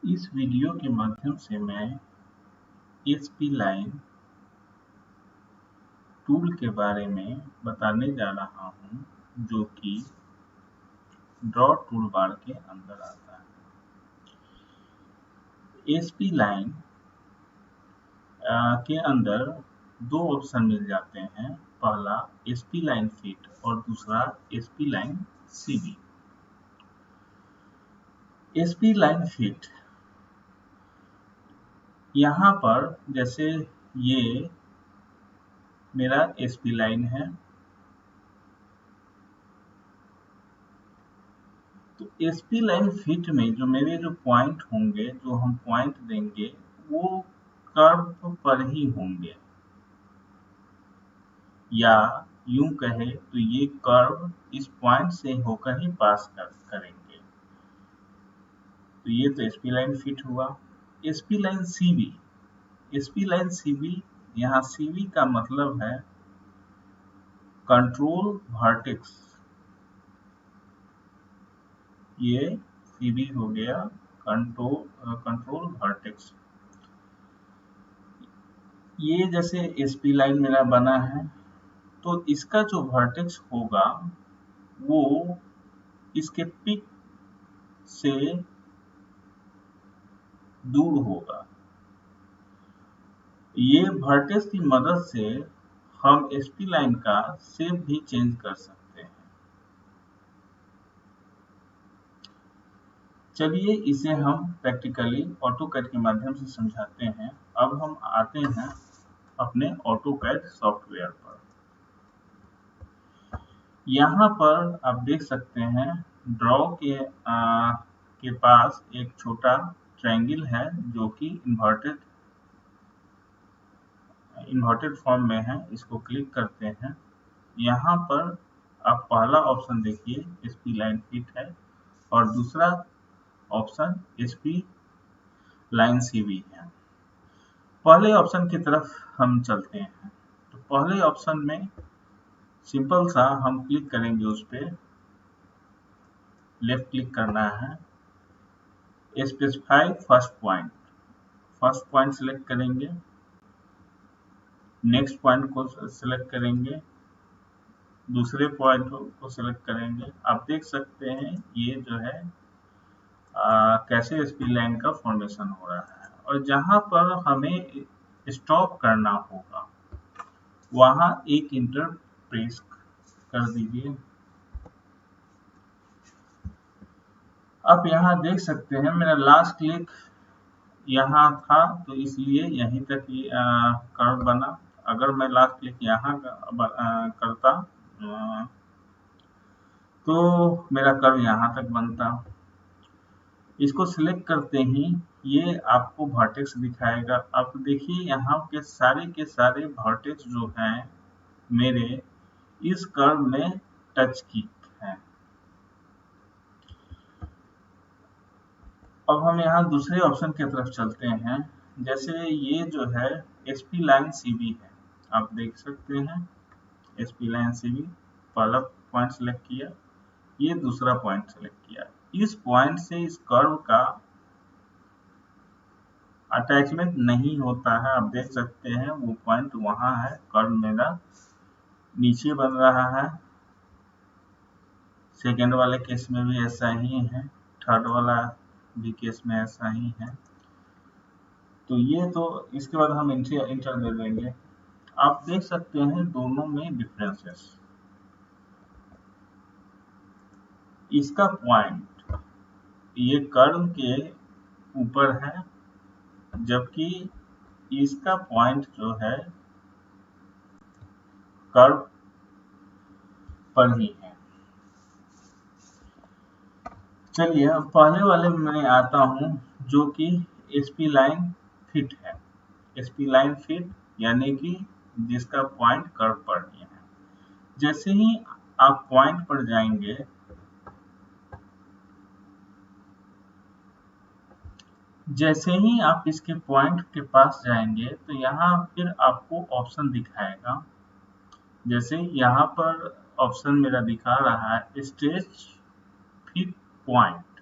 इस वीडियो के माध्यम से मैं spline टूल के बारे में बताने जा रहा हूं, जो कि ड्रॉ टूलबार के अंदर आता है। spline के अंदर दो ऑप्शन मिल जाते हैं, पहला spline fit और दूसरा spline cb। spline fit यहाँ पर जैसे ये मेरा spline है, तो spline fit में जो मेरे पॉइंट होंगे, जो हम पॉइंट देंगे, वो कर्व पर ही होंगे, या यूं कहे तो ये कर्व इस पॉइंट से होकर ही पास करेंगे। तो ये तो spline fit हुआ। spline cb, यहाँ cb का मतलब है कंट्रोल वर्टेक्स। ये cb हो गया कंट्रोल वर्टेक्स। ये जैसे spline मेरा बना है, तो इसका जो वर्टेक्स होगा वो इसके पिक से दूर होगा। ये वर्टेक्स की मदद से हम spline का शेप भी चेंज कर सकते हैं। चलिए इसे हम प्रैक्टिकली ऑटोकैड के माध्यम से समझाते हैं। अब हम आते हैं अपने ऑटोकैड सॉफ्टवेयर पर। यहाँ पर आप देख सकते हैं ड्रॉ के पास एक छोटा ट्रायंगल है, जो कि इन्वर्टेड फॉर्म में है। इसको क्लिक करते हैं। यहाँ पर आप पहला ऑप्शन देखिए spline fit है और दूसरा ऑप्शन spline cb है। पहले ऑप्शन की तरफ हम चलते हैं। तो पहले ऑप्शन में सिंपल सा हम क्लिक करेंगे, उस पर लेफ्ट क्लिक करना है, स्पेसिफाई फर्स्ट पॉइंट सिलेक्ट करेंगे, नेक्स्ट पॉइंट को सिलेक्ट करेंगे, दूसरे पॉइंट को सिलेक्ट करेंगे। आप देख सकते हैं ये जो है कैसे spline का फॉर्मेशन हो रहा है। और जहां पर हमें स्टॉप करना होगा वहां एक इंटर प्रेस कर दीजिए। आप यहाँ देख सकते हैं मेरा लास्ट क्लिक यहाँ था, तो इसलिए यहीं तक कर्व बना। अगर मैं लास्ट क्लिक यहाँ करता तो मेरा कर्व यहाँ तक बनता। इसको सिलेक्ट करते ही ये आपको वर्टेक्स दिखाएगा। अब देखिए यहाँ के सारे वर्टेक्स जो हैं मेरे इस कर्व में टच की हैं। अब हम यहाँ दूसरे ऑप्शन की तरफ चलते हैं। जैसे ये जो है spline cb है, आप देख सकते हैं spline cb। पहला पॉइंट सिलेक्ट किया, ये दूसरा पॉइंट सिलेक्ट किया। इस पॉइंट से इस कर्व का अटैचमेंट नहीं होता है। आप देख सकते हैं वो पॉइंट वहां है। कर्व मेरा नीचे बन रहा है। सेकेंड वाले केस में भी ऐसा ही है, थर्ड वाला भी केस में ऐसा ही है। तो ये तो इसके बाद हम इंटर दे देंगे। आप देख सकते हैं दोनों में डिफरेंसेस। इसका पॉइंट ये कर्व के ऊपर है, जबकि इसका पॉइंट जो है कर्व पर ही है। चलिए अब पहले वाले में मैं आता हूं, जो कि spline fit है। spline fit यानी कि जिसका पॉइंट कर्व पर ही है। जैसे ही आप पॉइंट पर जाएंगे, जैसे ही आप इसके पॉइंट के पास जाएंगे, तो यहाँ फिर आपको ऑप्शन दिखाएगा। जैसे यहाँ पर ऑप्शन मेरा दिखा रहा है स्ट्रेच फिट पॉइंट।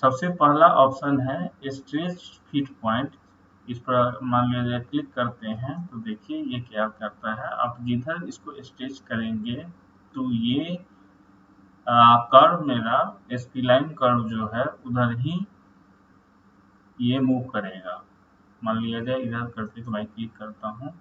सबसे पहला ऑप्शन है स्ट्रेच फिट पॉइंट। इस पर मान लीजिए क्लिक करते हैं तो देखिए ये क्या करता है, आप जिधर इसको स्ट्रेच करेंगे तो ये कर्व मेरा स्पीलाइन कर्व जो है उधर ही ये मूव करेगा। मान लिया जाए इधर करके तो मैं क्लिक करता हूँ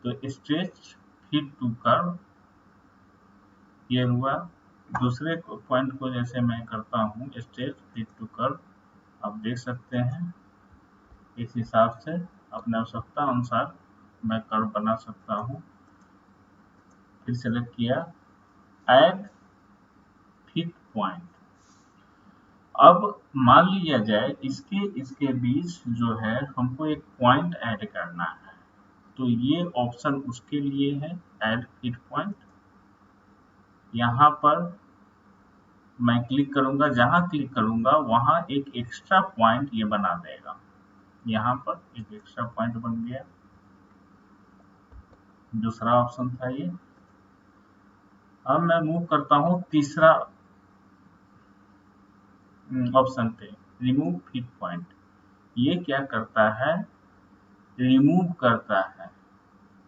तो स्ट्रेच फिट टू कर्व ये हुआ। दूसरे पॉइंट को जैसे मैं करता हूँ स्ट्रेच फिट टू कर्व, आप देख सकते हैं इस हिसाब से अपने आवश्यकता अनुसार मैं कर्व बना सकता हूँ। फिर सेलेक्ट किया ऐड फिट पॉइंट। अब मान लिया जाए इसके बीच जो है हमको एक पॉइंट ऐड करना है, तो ये ऑप्शन उसके लिए है ऐड फिट पॉइंट। यहाँ पर मैं क्लिक करूंगा, जहां क्लिक करूंगा वहां एक एक्स्ट्रा पॉइंट ये बना देगा। यहाँ पर एक एक्स्ट्रा पॉइंट बन गया, दूसरा ऑप्शन था ये। अब मैं मूव करता हूँ तीसरा ऑप्शन पे रिमूव फिट पॉइंट। ये क्या करता है, रिमूव करता है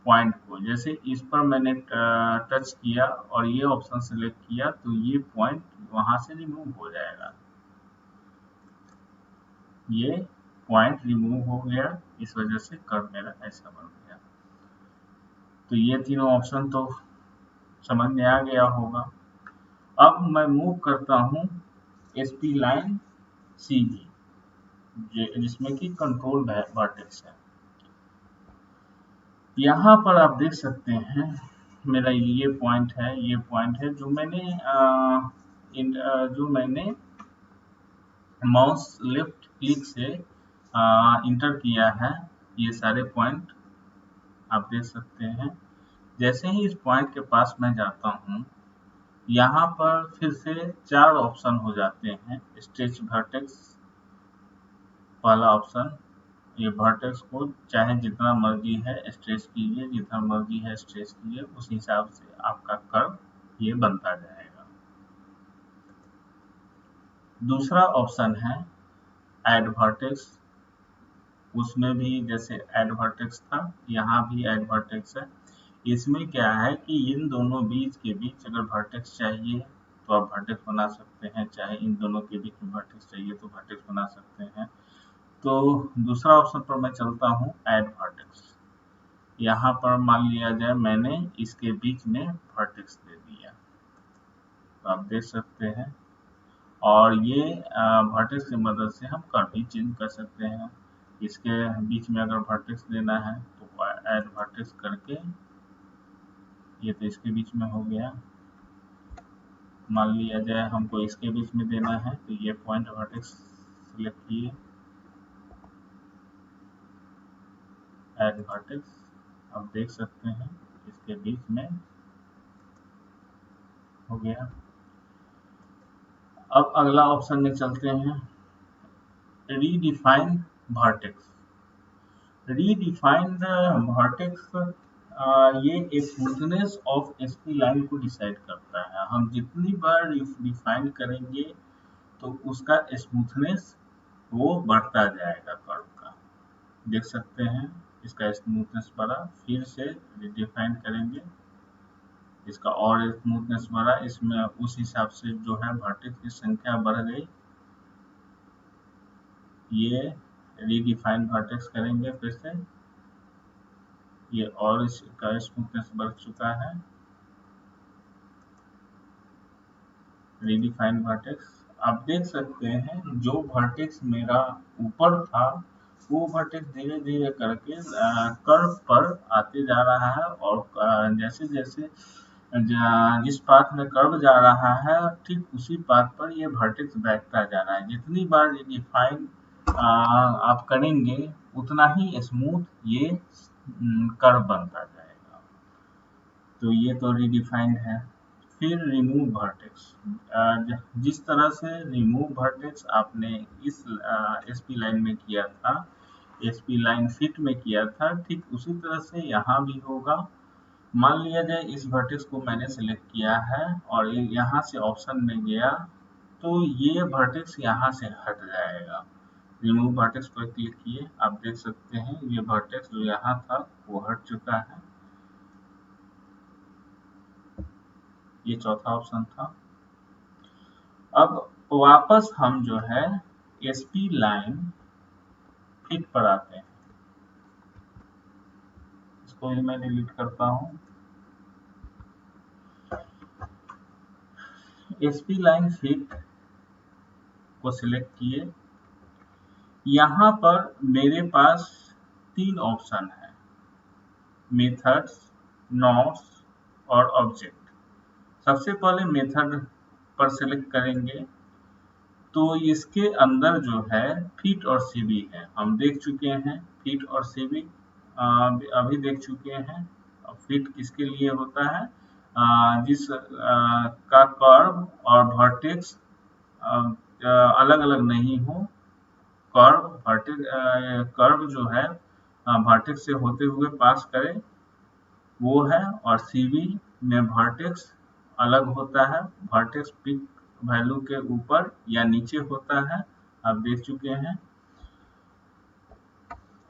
पॉइंट को। जैसे इस पर मैंने टच किया और ये ऑप्शन सेलेक्ट किया तो ये पॉइंट वहां से रिमूव हो जाएगा। ये पॉइंट रिमूव हो गया, इस वजह से कर्व मेरा ऐसा बन गया। तो ये तीनों ऑप्शन तो समझ में आ गया होगा। अब मैं मूव करता हूँ एसपी लाइन सीधी जिसमें कि कंट्रोल वर्टेक्स है। यहाँ पर आप देख सकते हैं मेरा ये पॉइंट है, ये पॉइंट है जो मैंने माउस लेफ्ट क्लिक से इंटर किया है। ये सारे पॉइंट आप देख सकते हैं। जैसे ही इस पॉइंट के पास मैं जाता हूँ यहाँ पर फिर से 4 ऑप्शन हो जाते हैं। स्ट्रेच वर्टेक्स वाला ऑप्शन, ये वर्टेक्स को चाहे जितना मर्जी है स्ट्रेच कीजिए, जितना मर्जी है स्ट्रेच कीजिए, उस हिसाब से आपका कर्व ये बनता जाएगा। दूसरा ऑप्शन है ऐड वर्टेक्स, उसमें भी जैसे ऐड वर्टेक्स था यहाँ भी ऐड वर्टेक्स है। इसमें क्या है कि इन दोनों बीच के बीच अगर वर्टेक्स चाहिए तो आप वर्टेक्स बना सकते हैं, चाहे इन दोनों के बीच में वर्टेक्स चाहिए तो वर्टेक्स बना सकते हैं। तो दूसरा ऑप्शन पर मैं चलता हूँ ऐड वर्टेक्स। यहाँ पर मान लिया जाए मैंने इसके बीच में वर्टेक्स दे दिया, तो आप देख सकते हैं। और ये वर्टेक्स की मदद से हम कर्व भी चेंज कर सकते हैं। इसके बीच में अगर वर्टेक्स देना है तो ऐड वर्टेक्स करके, ये तो इसके बीच में हो गया। मान लिया जाए हमको इसके बीच में देना है तो ये पॉइंट वर्टेक्स सिलेक्ट किए, ऐड वर्टेक्स, आप देख सकते हैं इसके बीच में हो गया। अब अगला ऑप्शन में चलते हैं रीडिफाइन वर्टेक्स। रीडिफाइन वर्टेक्स ये स्मूथनेस ऑफ एसपी लाइन को डिसाइड करता है। हम जितनी बार डिफाइन करेंगे तो उसका स्मूथनेस वो बढ़ता जाएगा कर्व का। देख सकते हैं इसका स्मूथनेस बढ़ा, फिर से रिडिफाइन करेंगे इसका और स्मूथनेस बढ़ा, इसमें उस हिसाब से जो है वर्टेक्स की संख्या बढ़ गई। ये रीडिफाइन वर्टेक्स करेंगे फिर से, ये और इसका स्मूथनेस बढ़ चुका है। रीडिफाइन वर्टेक्स, आप देख सकते हैं जो वर्टेक्स मेरा ऊपर था वो वर्टेक्स धीरे धीरे करके कर्व पर आते जा रहा है, और जैसे जैसे जिस पाथ में कर्व जा रहा है ठीक उसी पाथ पर ये वर्टेक्स बैठता जा रहा है। जितनी बार रीडिफाइन आप करेंगे उतना ही स्मूथ ये कर्व बनता जाएगा। तो ये तो रीडिफाइंड है। फिर रिमूव वर्टेक्स, जिस तरह से रिमूव वर्टेक्स आपने इस एसपी लाइन में किया था, एसपी लाइन फिट में किया था, ठीक उसी तरह से यहाँ भी होगा। मान लिया जाए इस वर्टेक्स को मैंने सेलेक्ट किया है और यहाँ से ऑप्शन में गया तो ये वर्टेक्स यहाँ से हट जाएगा। रिमूव वर्टेक्स पर क्लिक किए, आप देख सकते हैं ये वर्टेक्स जो यहाँ था वो हट चुका है। ये चौथा ऑप्शन था। अब वापस हम जो है एसपी लाइन फिट पर आते हैं। इसको भी मैं डिलीट करता हूँ। एसपी लाइन फिट को सिलेक्ट किए। यहाँ पर मेरे पास 3 ऑप्शन है, मेथड्स, नोड्स और ऑब्जेक्ट। सबसे पहले मेथड पर सिलेक्ट करेंगे तो इसके अंदर जो है फिट और सीबी है, हम देख चुके हैं। फिट और सीबी अभी देख चुके हैं। फिट किसके लिए होता है, जिस का कर्व और वर्टेक्स अलग अलग नहीं हो। कर्व जो है वर्टेक्स से होते हुए पास करे वो है, और सीबी में वर्टेक्स अलग होता है, वर्टेक्स पिक वैल्यू के ऊपर या नीचे होता है, आप देख चुके हैं।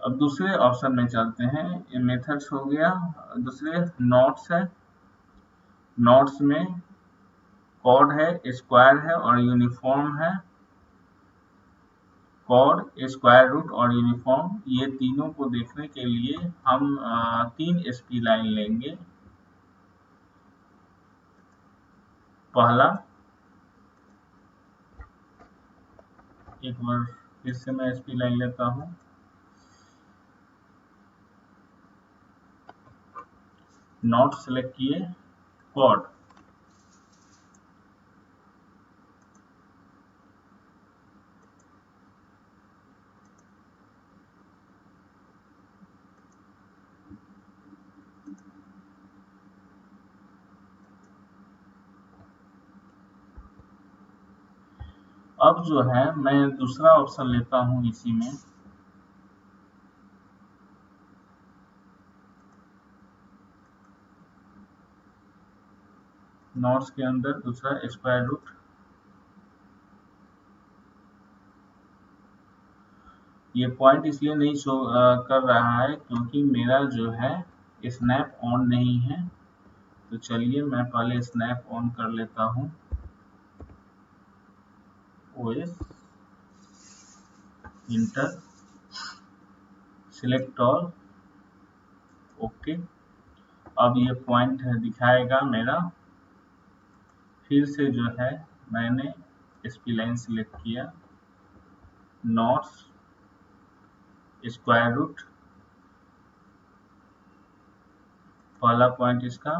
अब दूसरे ऑप्शन में चलते हैं। ये मेथड्स हो गया। दूसरे नोट्स है। नोट्स में कॉर्ड है, स्क्वायर है और यूनिफॉर्म है। कॉर्ड, स्क्वायर रूट और यूनिफॉर्म, ये तीनों को देखने के लिए हम 3 एसपी लाइन लेंगे। पहला, एक बार फिर से मैं एसपी लाइन लेता हूँ। नोट सेलेक्ट किए, कॉर्ड, अब जो है मैं दूसरा ऑप्शन लेता हूँ इसी में। नोट्स के अंदर दूसरा स्क्वायर रूट। ये पॉइंट इसलिए नहीं शो कर रहा है क्योंकि मेरा जो है स्नैप ऑन नहीं है। तो चलिए मैं पहले स्नैप ऑन कर लेता हूँ। OS, inter, select all, okay. अब ये पॉइंट दिखाएगा मेरा। फिर से जो है मैंने एसपी लाइन सिलेक्ट किया, नोट्स, स्क्वायर रूट, पहला पॉइंट इसका,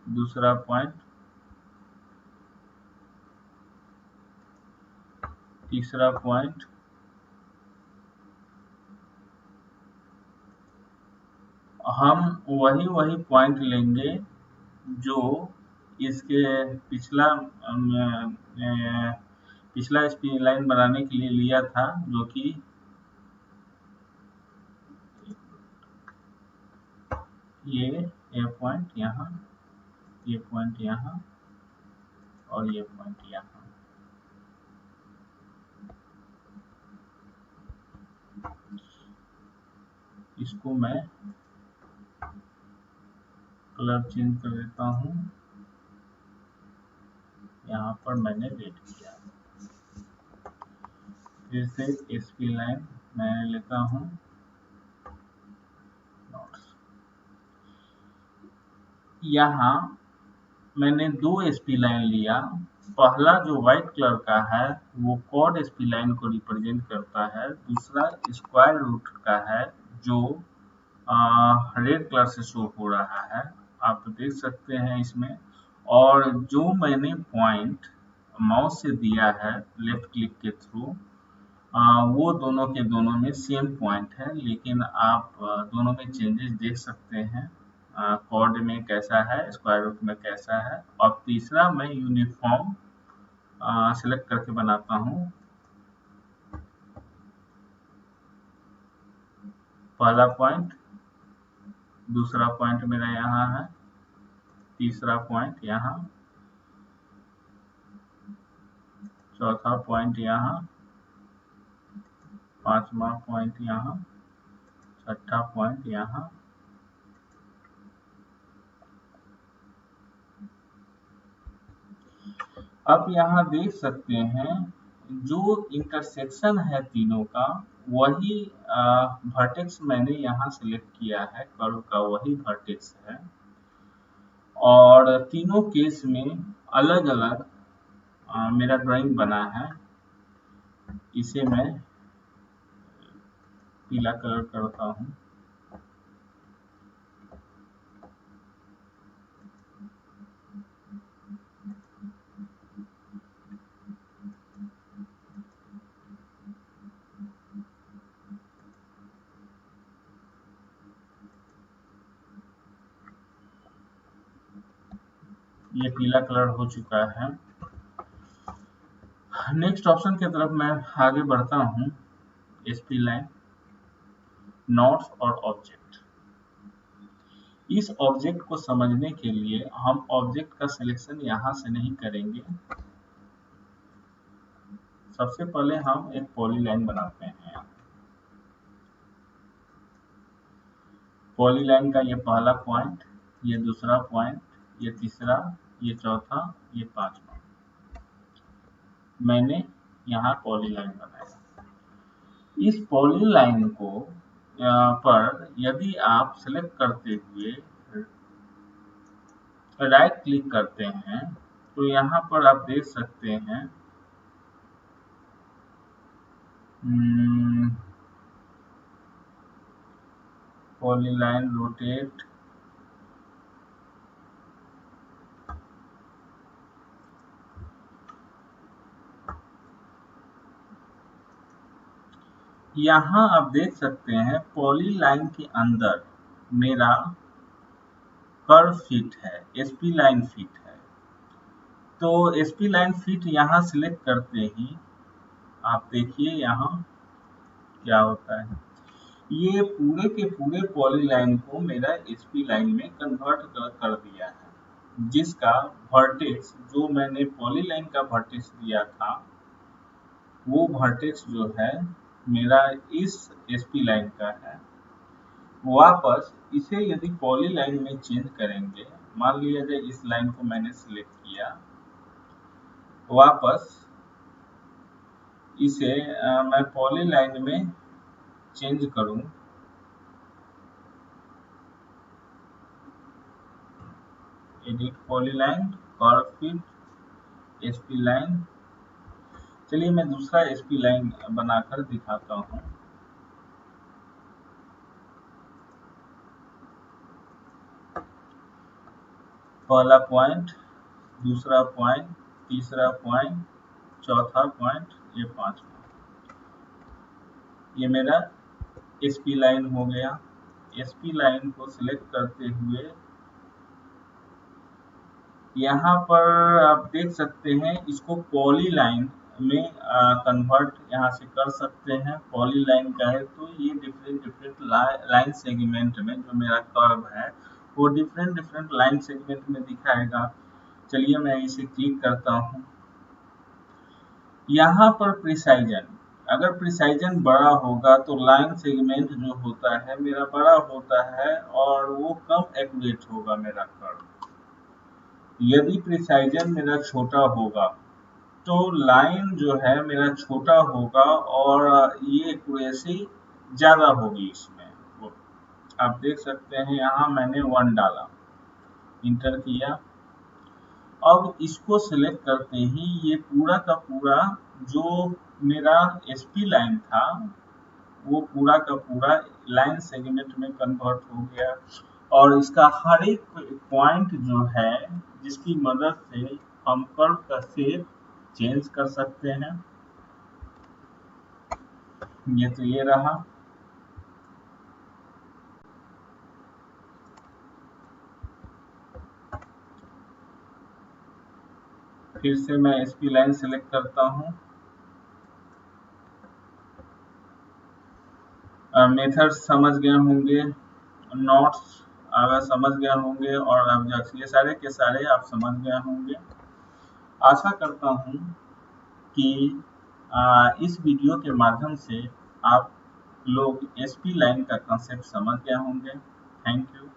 दूसरा पॉइंट, तीसरा पॉइंट, हम वही पॉइंट लेंगे जो इसके पिछला एसपी लाइन बनाने के लिए लिया था, जो कि ये पॉइंट यहाँ, ये पॉइंट यहाँ और ये पॉइंट यहाँ। इसको मैं कलर चेंज कर देता हूँ। यहाँ पर मैंने रेड किया। फिर से एसपी लाइन मैं लेता हूँ, यहाँ मैंने 2 एसपी लाइन लिया। पहला जो व्हाइट कलर का है वो कॉर्ड एसपी लाइन को रिप्रेजेंट करता है। दूसरा स्क्वायर रूट का है जो रेड कलर से शो हो रहा है, आप देख सकते हैं इसमें। और जो मैंने पॉइंट माउस से दिया है लेफ्ट क्लिक के थ्रू, वो दोनों के दोनों में सेम पॉइंट है, लेकिन आप दोनों में चेंजेस देख सकते हैं। कॉर्ड में कैसा है, स्क्वायर रूट में कैसा है। और तीसरा मैं यूनिफॉर्म सिलेक्ट करके बनाता हूँ। पहला पॉइंट, दूसरा पॉइंट मेरा यहाँ है, तीसरा पॉइंट यहाँ, चौथा पॉइंट यहाँ, पांचवा पॉइंट यहाँ, छठा पॉइंट यहाँ, अब यहाँ देख सकते हैं जो इंटरसेक्शन है तीनों का, वही वर्टेक्स मैंने यहाँ सिलेक्ट किया है, कर्व का वही वर्टेक्स है, और तीनों केस में अलग अलग मेरा ड्राइंग बना है। इसे मैं पीला कलर करता हूँ। ये पीला कलर हो चुका है। नेक्स्ट ऑप्शन की तरफ मैं आगे बढ़ता हूँ। एसपी लाइन, नोट्स और ऑब्जेक्ट। इस ऑब्जेक्ट को समझने के लिए हम ऑब्जेक्ट का सिलेक्शन यहाँ से नहीं करेंगे। सबसे पहले हम एक पॉलीलाइन बनाते हैं। पॉलीलाइन का ये पहला पॉइंट, ये दूसरा पॉइंट, ये तीसरा, ये चौथा, ये पांचवा, मैंने यहाँ पॉलीलाइन बनाया। इस पॉलीलाइन को पर यदि आप सेलेक्ट करते हुए राइट क्लिक करते हैं तो यहाँ पर आप देख सकते हैं पॉलीलाइन रोटेट, यहाँ आप देख सकते हैं पॉलीलाइन के अंदर मेरा कर्व फिट है, एसपी लाइन फिट है। तो एसपी लाइन फिट यहाँ सिलेक्ट करते ही आप देखिए यहाँ क्या होता है, ये पूरे के पूरे पॉलीलाइन को मेरा एसपी लाइन में कन्वर्ट कर दिया है, जिसका वर्टेक्स जो मैंने पॉलीलाइन का वर्टेक्स दिया था वो वर्टेक्स जो है मेरा इस एसपी लाइन का है। वापस इसे यदि पॉलीलाइन में चेंज करेंगे, मान लिया जाए इस लाइन को मैंने सिलेक्ट किया, वापस इसे मैं पॉलीलाइन में चेंज करूं, edit polyline, curve fit, SP line. चलिए मैं दूसरा एसपी लाइन बनाकर दिखाता हूं। पहला पॉइंट, दूसरा पॉइंट, तीसरा पॉइंट, चौथा पॉइंट, ये पांचवा, ये मेरा एसपी लाइन हो गया। एसपी लाइन को सिलेक्ट करते हुए यहाँ पर आप देख सकते हैं इसको पॉलीलाइन में कन्वर्ट यहाँ से कर सकते हैं। पॉलीलाइन का है तो ये डिफरेंट लाइन सेगमेंट में जो मेरा कर्व है वो डिफरेंट लाइन सेगमेंट में दिखाएगा। चलिए मैं इसे क्लिक करता हूँ। यहाँ पर प्रिसाइजन, अगर प्रिसाइजन बड़ा होगा तो लाइन सेगमेंट जो होता है मेरा बड़ा होता है और वो कम एक्यूरेट होगा मेरा कर्व। यदि प्रिसाइजन मेरा छोटा होगा तो लाइन जो है मेरा छोटा होगा और ये एक्यूरेसी ज्यादा होगी इसमें। वो आप देख सकते हैं यहाँ मैंने 1 डाला, इंटर किया। अब इसको सिलेक्ट करते ही ये पूरा का पूरा जो मेरा एसपी लाइन था वो पूरा का पूरा लाइन सेगमेंट में कन्वर्ट हो गया और इसका हर एक पॉइंट जो है जिसकी मदद से हम कर्व का शेप चेंज कर सकते हैं। ये तो ये रहा। फिर से मैं एसपी लाइन सेलेक्ट करता हूँ। मेथड समझ गए होंगे, नोट्स अगर समझ गए होंगे और ऑब्जेक्ट्स ये सारे के सारे आप समझ गए होंगे। आशा करता हूँ कि इस वीडियो के माध्यम से आप लोग एसपी लाइन का कंसेप्ट समझ गए होंगे। Thank you.